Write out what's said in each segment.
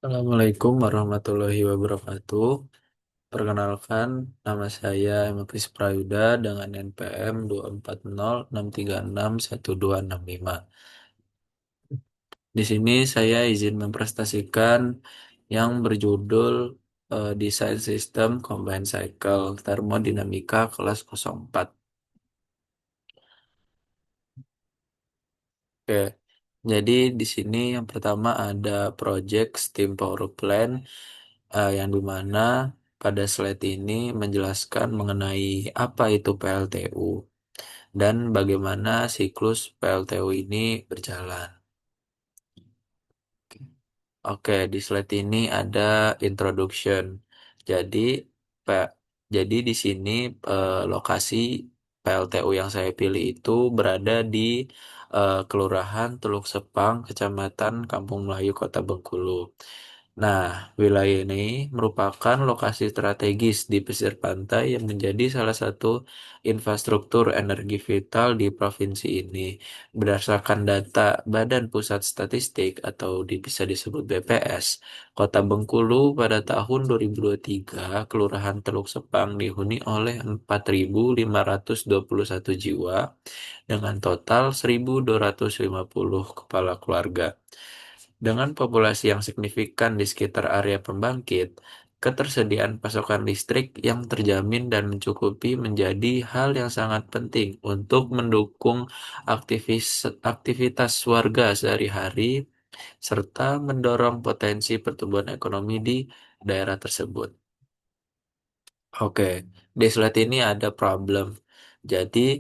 Assalamualaikum warahmatullahi wabarakatuh. Perkenalkan, nama saya Mufis Prayuda dengan NPM 24063612565. Di sini saya izin mempresentasikan yang berjudul Desain Sistem Combined Cycle Termodinamika kelas 04. Oke, jadi di sini yang pertama ada Project Steam Power Plant yang dimana pada slide ini menjelaskan mengenai apa itu PLTU dan bagaimana siklus PLTU ini berjalan. Oke, di slide ini ada introduction. Jadi, Pak, jadi di sini lokasi PLTU yang saya pilih itu berada di Kelurahan Teluk Sepang, Kecamatan Kampung Melayu, Kota Bengkulu. Nah, wilayah ini merupakan lokasi strategis di pesisir pantai yang menjadi salah satu infrastruktur energi vital di provinsi ini. Berdasarkan data Badan Pusat Statistik atau bisa disebut BPS, Kota Bengkulu pada tahun 2023, Kelurahan Teluk Sepang dihuni oleh 4.521 jiwa dengan total 1.250 kepala keluarga. Dengan populasi yang signifikan di sekitar area pembangkit, ketersediaan pasokan listrik yang terjamin dan mencukupi menjadi hal yang sangat penting untuk mendukung aktivitas warga sehari-hari serta mendorong potensi pertumbuhan ekonomi di daerah tersebut. Oke, di slide ini ada problem. Jadi,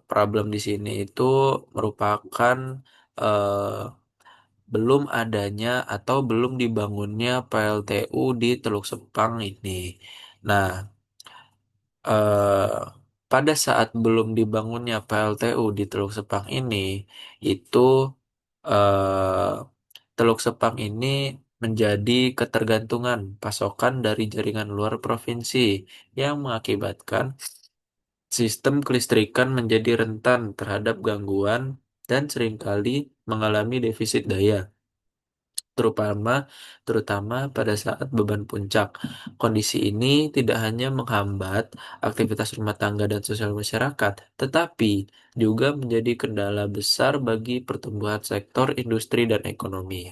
problem di sini itu merupakan eh, belum adanya atau belum dibangunnya PLTU di Teluk Sepang ini. Nah, eh, pada saat belum dibangunnya PLTU di Teluk Sepang ini, itu eh, Teluk Sepang ini menjadi ketergantungan pasokan dari jaringan luar provinsi yang mengakibatkan sistem kelistrikan menjadi rentan terhadap gangguan dan seringkali mengalami defisit daya terutama terutama pada saat beban puncak. Kondisi ini tidak hanya menghambat aktivitas rumah tangga dan sosial masyarakat, tetapi juga menjadi kendala besar bagi pertumbuhan sektor industri dan ekonomi.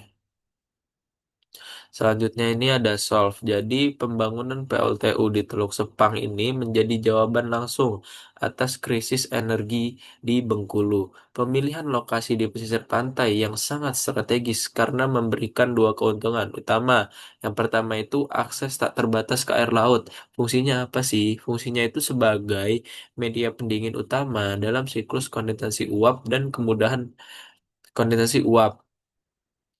Selanjutnya ini ada solve. Jadi pembangunan PLTU di Teluk Sepang ini menjadi jawaban langsung atas krisis energi di Bengkulu. Pemilihan lokasi di pesisir pantai yang sangat strategis karena memberikan dua keuntungan utama. Yang pertama itu akses tak terbatas ke air laut. Fungsinya apa sih? Fungsinya itu sebagai media pendingin utama dalam siklus kondensasi uap dan kemudahan kondensasi uap.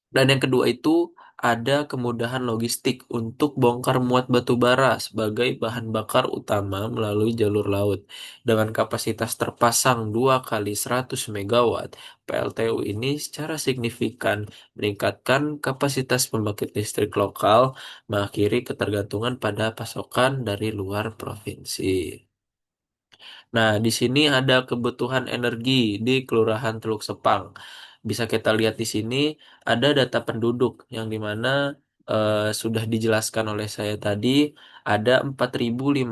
Dan yang kedua itu ada kemudahan logistik untuk bongkar muat batu bara sebagai bahan bakar utama melalui jalur laut. Dengan kapasitas terpasang 2 kali 100 megawatt, PLTU ini secara signifikan meningkatkan kapasitas pembangkit listrik lokal, mengakhiri ketergantungan pada pasokan dari luar provinsi. Nah, di sini ada kebutuhan energi di Kelurahan Teluk Sepang. Bisa kita lihat di sini ada data penduduk yang dimana sudah dijelaskan oleh saya tadi ada 4.521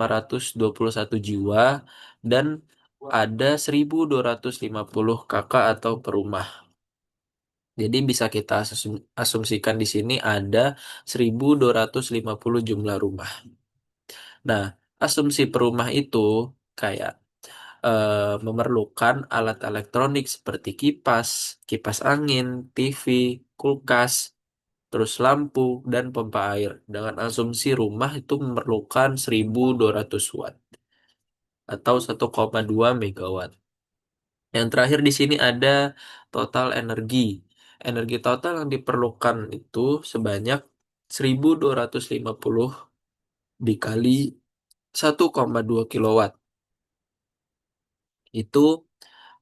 jiwa dan ada 1.250 kakak atau perumah. Jadi bisa kita asumsikan di sini ada 1.250 jumlah rumah. Nah, asumsi perumah itu kayak memerlukan alat elektronik seperti kipas, kipas angin, TV, kulkas, terus lampu, dan pompa air. Dengan asumsi rumah itu memerlukan 1.200 watt atau 1,2 megawatt. Yang terakhir di sini ada total energi. Energi total yang diperlukan itu sebanyak 1.250 dikali 1,2 kilowatt. Itu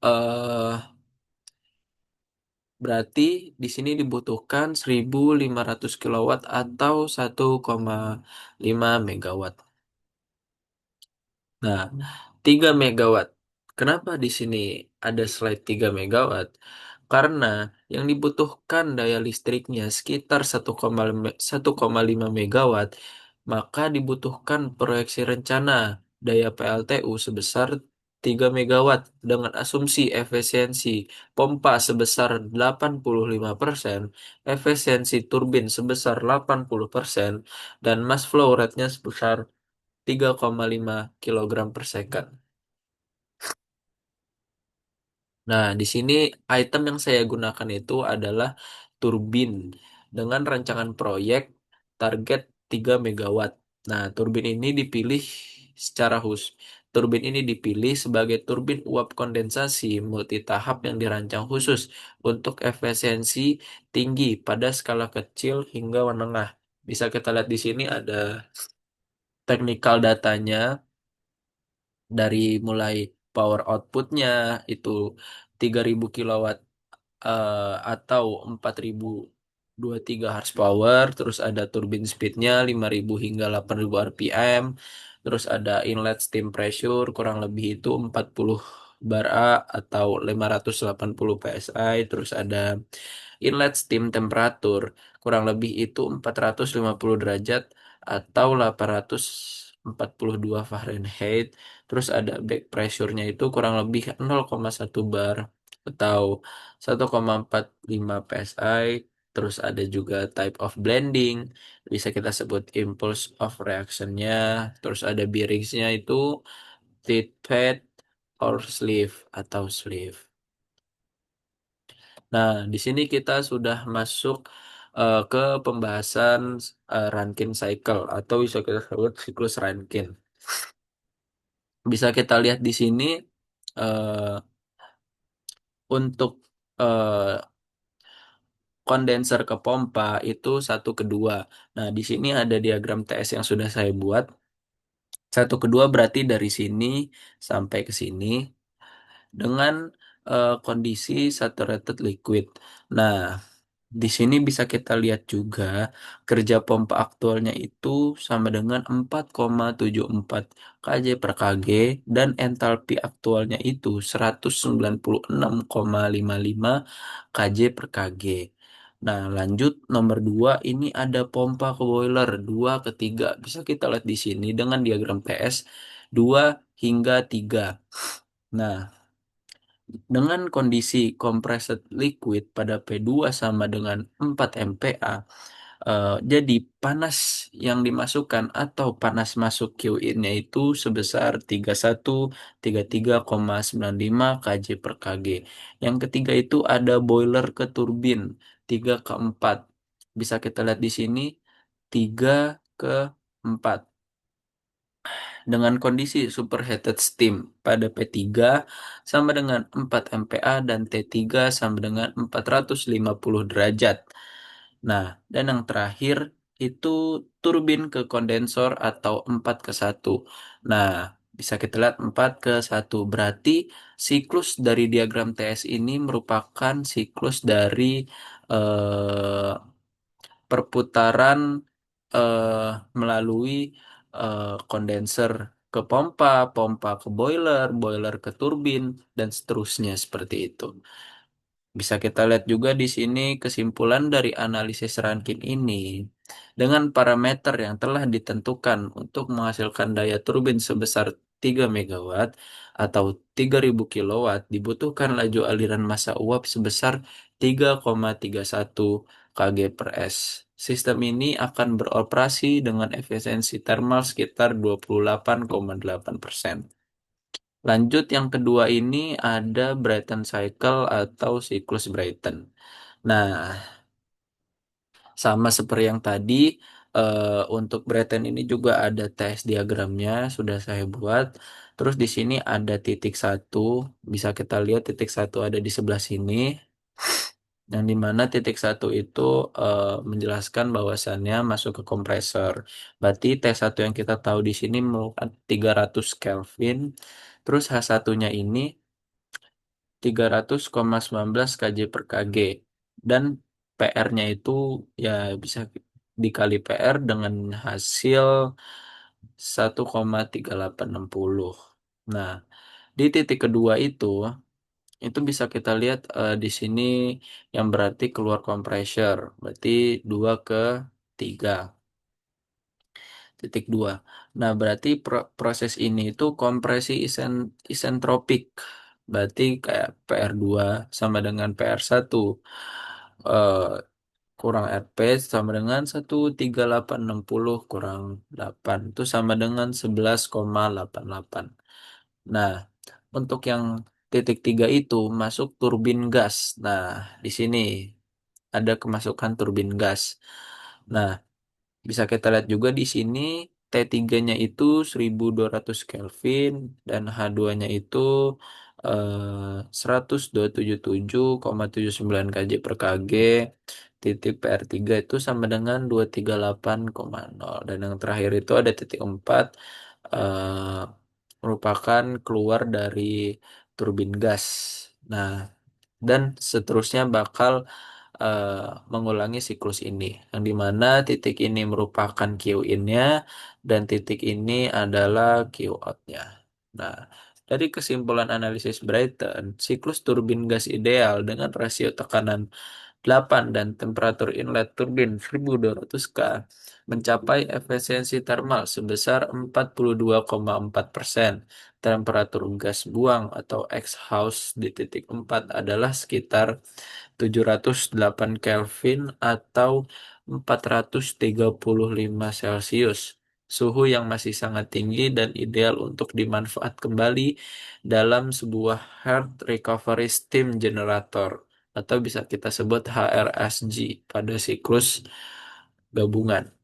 eh berarti di sini dibutuhkan 1.500 kilowatt atau 1,5 megawatt. Nah, 3 megawatt. Kenapa di sini ada slide 3 megawatt? Karena yang dibutuhkan daya listriknya sekitar 1,5 megawatt, maka dibutuhkan proyeksi rencana daya PLTU sebesar 3 megawatt dengan asumsi efisiensi pompa sebesar 85%, efisiensi turbin sebesar 80%, dan mass flow rate-nya sebesar 3,5 kilogram per second. Nah, di sini item yang saya gunakan itu adalah turbin dengan rancangan proyek target 3 megawatt. Nah, turbin ini dipilih secara khusus. Turbin ini dipilih sebagai turbin uap kondensasi multitahap yang dirancang khusus untuk efisiensi tinggi pada skala kecil hingga menengah. Bisa kita lihat di sini ada technical datanya dari mulai power outputnya itu 3.000 kilowatt atau 4.023 horsepower, terus ada turbine speednya 5.000 hingga 8.000 RPM, terus ada inlet steam pressure kurang lebih itu 40 bar A atau 580 PSI, terus ada inlet steam temperatur kurang lebih itu 450 derajat atau 842 Fahrenheit. Terus ada back pressure-nya itu kurang lebih 0,1 bar atau 1,45 PSI. Terus ada juga type of blending, bisa kita sebut impulse of reaction-nya. Terus ada bearings-nya itu teeth pad or sleeve atau sleeve. Nah, di sini kita sudah masuk ke pembahasan Rankine cycle atau bisa kita sebut siklus Rankine. Bisa kita lihat di sini eh, untuk eh, kondenser ke pompa itu satu kedua. Nah, di sini ada diagram TS yang sudah saya buat. Satu kedua berarti dari sini sampai ke sini dengan kondisi saturated liquid. Nah, di sini bisa kita lihat juga kerja pompa aktualnya itu sama dengan 4,74 kJ per kg dan entalpi aktualnya itu 196,55 kJ per kg. Nah, lanjut nomor 2 ini ada pompa ke boiler 2 ke 3. Bisa kita lihat di sini dengan diagram PS 2 hingga 3. Nah, dengan kondisi compressed liquid pada P2 sama dengan 4 MPa, jadi panas yang dimasukkan atau panas masuk QIN-nya itu sebesar 3133,95 kJ per kg. Yang ketiga itu ada boiler ke turbin 3 ke 4. Bisa kita lihat di sini 3 ke 4 dengan kondisi superheated steam pada P3 sama dengan 4 MPa dan T3 sama dengan 450 derajat. Nah, dan yang terakhir itu turbin ke kondensor atau 4 ke 1. Nah, bisa kita lihat 4 ke 1. Berarti siklus dari diagram TS ini merupakan siklus dari eh, perputaran eh, melalui kondenser ke pompa, pompa ke boiler, boiler ke turbin, dan seterusnya seperti itu. Bisa kita lihat juga di sini kesimpulan dari analisis Rankine ini dengan parameter yang telah ditentukan untuk menghasilkan daya turbin sebesar 3 megawatt atau 3.000 kilowatt dibutuhkan laju aliran massa uap sebesar 3,31 kg per S. Sistem ini akan beroperasi dengan efisiensi termal sekitar 28,8%. Lanjut yang kedua ini ada Brayton cycle atau siklus Brayton. Nah, sama seperti yang tadi, untuk Brayton ini juga ada tes diagramnya sudah saya buat. Terus di sini ada titik satu, bisa kita lihat titik satu ada di sebelah sini. Yang dimana titik satu itu menjelaskan bahwasannya masuk ke kompresor. Berarti T1 yang kita tahu di sini merupakan 300 Kelvin. Terus H1-nya ini 300,19 kJ per kg dan PR-nya itu ya bisa dikali PR dengan hasil 1,3860. Nah, di titik kedua itu itu bisa kita lihat di sini yang berarti keluar compressor, berarti 2 ke 3 titik 2. Nah, berarti proses ini itu kompresi isentropik. Berarti kayak PR2 sama dengan PR1 eh, kurang RP sama dengan 13860 kurang 8 itu sama dengan 11,88. Nah, untuk yang titik 3 itu masuk turbin gas. Nah, di sini ada kemasukan turbin gas. Nah, bisa kita lihat juga di sini T3-nya itu 1200 Kelvin dan H2-nya itu 10277,79 kJ per kg. Titik PR3 itu sama dengan 238,0 dan yang terakhir itu ada titik 4 eh, merupakan keluar dari turbin gas. Nah, dan seterusnya bakal eh, mengulangi siklus ini, yang dimana titik ini merupakan Q-in-nya dan titik ini adalah Q-out-nya. Nah, dari kesimpulan analisis Brighton, siklus turbin gas ideal dengan rasio tekanan 8 dan temperatur inlet turbin 1200 K mencapai efisiensi termal sebesar 42,4%. Temperatur gas buang atau exhaust di titik 4 adalah sekitar 708 Kelvin atau 435 Celcius. Suhu yang masih sangat tinggi dan ideal untuk dimanfaat kembali dalam sebuah heart recovery steam generator atau bisa kita sebut HRSG pada siklus gabungan.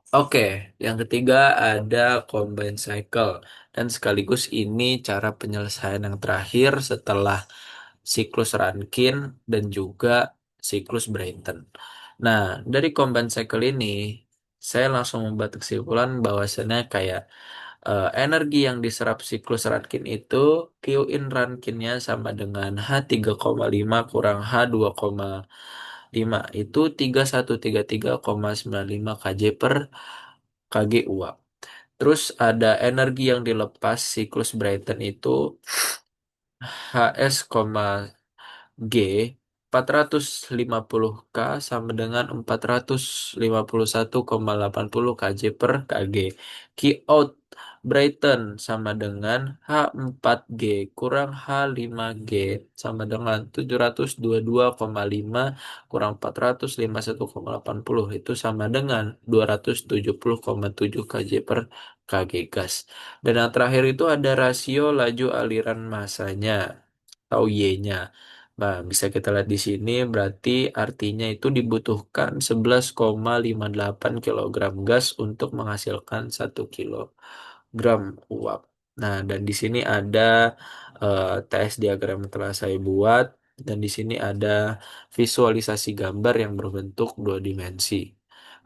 Oke, yang ketiga ada combine cycle dan sekaligus ini cara penyelesaian yang terakhir setelah siklus Rankine dan juga siklus Brayton. Nah, dari combine cycle ini saya langsung membuat kesimpulan bahwasannya kayak energi yang diserap siklus Rankine itu Q in Rankine-nya sama dengan H3,5 kurang H2,5 itu 3133,95 kJ per kg uap. Terus ada energi yang dilepas siklus Brayton itu HS, G 450 K sama dengan 451,80 kJ per kg. Q-out Brighton sama dengan H4G kurang H5G sama dengan 722,5 kurang 451,80 itu sama dengan 270,7 kJ per kg gas. Dan yang terakhir itu ada rasio laju aliran masanya atau Y-nya. Nah, bisa kita lihat di sini berarti artinya itu dibutuhkan 11,58 kilogram gas untuk menghasilkan 1 kilogram uap. Nah, dan di sini ada TS diagram yang telah saya buat dan di sini ada visualisasi gambar yang berbentuk 2 dimensi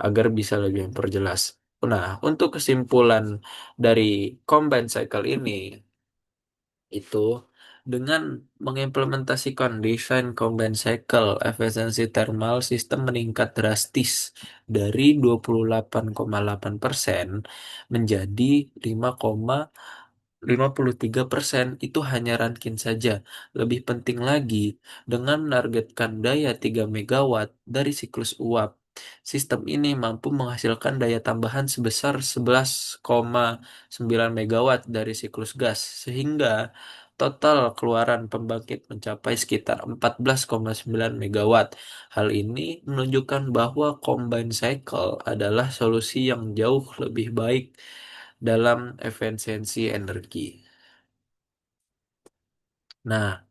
agar bisa lebih memperjelas. Nah, untuk kesimpulan dari combined cycle ini itu dengan mengimplementasikan desain combined cycle, efisiensi thermal sistem meningkat drastis dari 28,8% menjadi 5,53%. Itu hanya Rankin saja. Lebih penting lagi, dengan menargetkan daya 3 megawatt dari siklus uap, sistem ini mampu menghasilkan daya tambahan sebesar 11,9 megawatt dari siklus gas, sehingga total keluaran pembangkit mencapai sekitar 14,9 megawatt. Hal ini menunjukkan bahwa combined cycle adalah solusi yang jauh lebih baik dalam efisiensi energi. Nah,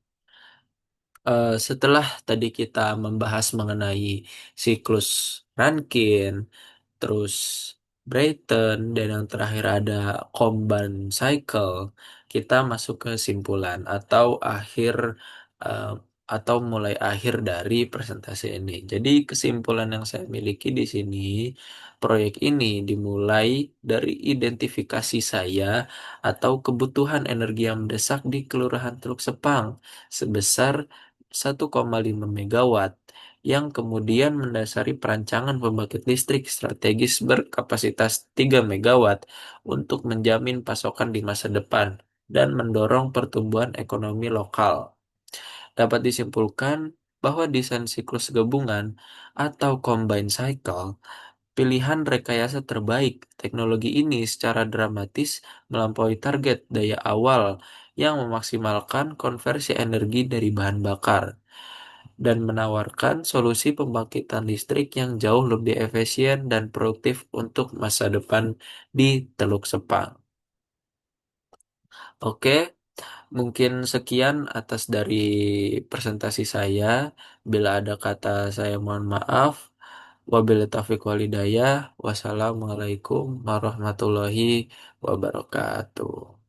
setelah tadi kita membahas mengenai siklus Rankine, terus Brayton, dan yang terakhir ada combined cycle, kita masuk ke kesimpulan eh, atau mulai akhir dari presentasi ini. Jadi kesimpulan yang saya miliki di sini, proyek ini dimulai dari identifikasi saya atau kebutuhan energi yang mendesak di Kelurahan Teluk Sepang sebesar 1,5 megawatt yang kemudian mendasari perancangan pembangkit listrik strategis berkapasitas 3 megawatt untuk menjamin pasokan di masa depan dan mendorong pertumbuhan ekonomi lokal. Dapat disimpulkan bahwa desain siklus gabungan atau combine cycle pilihan rekayasa terbaik. Teknologi ini secara dramatis melampaui target daya awal yang memaksimalkan konversi energi dari bahan bakar dan menawarkan solusi pembangkitan listrik yang jauh lebih efisien dan produktif untuk masa depan di Teluk Sepang. Oke, mungkin sekian atas dari presentasi saya. Bila ada kata saya mohon maaf. Wabillahi taufiq walhidayah. Wassalamualaikum warahmatullahi wabarakatuh.